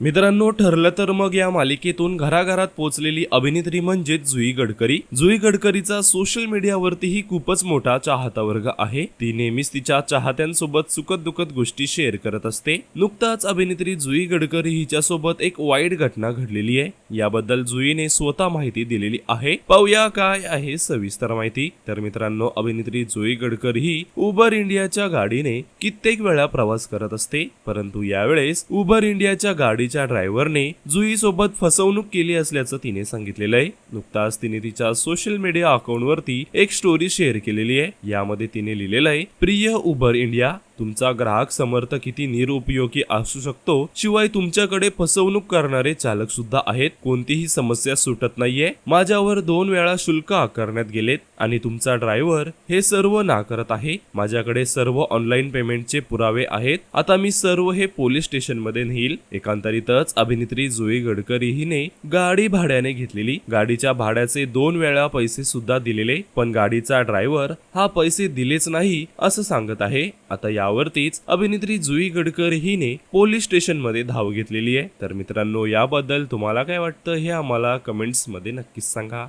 मित्रांनो, ठरलं तर मग या मालिकेतून घराघरात पोहोचलेली अभिनेत्री म्हणजेच जुई गडकरी. जुई गडकरीचा सोशल मीडियावरतीही खूपच मोठा चाहता वर्ग आहे. ती नेहमीच तिच्या चाहत्यांसोबत सुखद दुःखद गोष्टी शेअर करत असते. नुकताच अभिनेत्री जुई गडकरी हिच्यासोबत एक वाईट घटना घडलेली आहे. याबद्दल जुईने स्वतः माहिती दिलेली आहे. पाहूया काय आहे सविस्तर माहिती. तर मित्रांनो, अभिनेत्री जुई गडकरी ही उबर इंडियाच्या गाडीने कित्येक वेळा प्रवास करत असते. परंतु यावेळेस उबर इंडियाच्या गाडी ड्रायव्हरने जुई सोबत फसवणूक केली असल्याचं तिने सांगितलेलं आहे. नुकताच तिने तिच्या सोशल मीडिया अकाउंटवरती एक स्टोरी शेअर केलेली आहे. यामध्ये तिने लिहिलेलं आहे, प्रिय उबर इंडिया, तुमचा ग्राहक समर्थ किती निरुपयोगी असू शकतो. शिवाय तुमच्याकडे फसवणूक करणारे चालक सुद्धा आहेत. कोणतीही समस्या सुटत नाहीये. माझ्यावर 2 वेळा शुल्क आकारण्यात गेलेत आणि तुमचा ड्रायव्हर हे सर्व नाकारत आहे. माझ्याकडे सर्व ऑनलाईन पेमेंटचे पुरावे आहेत. आता मी सर्व हे पोलीस स्टेशन मध्ये नेईल. एकांतरितच अभिनेत्री जुई गडकरी हिने गाडी भाड्याने घेतलेली. गाडीच्या भाड्याचे 2 वेळा पैसे सुद्धा दिलेले, पण गाडीचा ड्रायव्हर हा पैसे दिलेच नाही असं सांगत आहे. आता यावरतीच अभिनेत्री जुई गडकरी हिने पोलीस स्टेशन मध्ये धाव घेतलेली आहे. तर मित्रांनो, याबद्दल तुम्हाला काय वाटतं हे आम्हाला कमेंट्स मध्ये नक्कीच सांगा.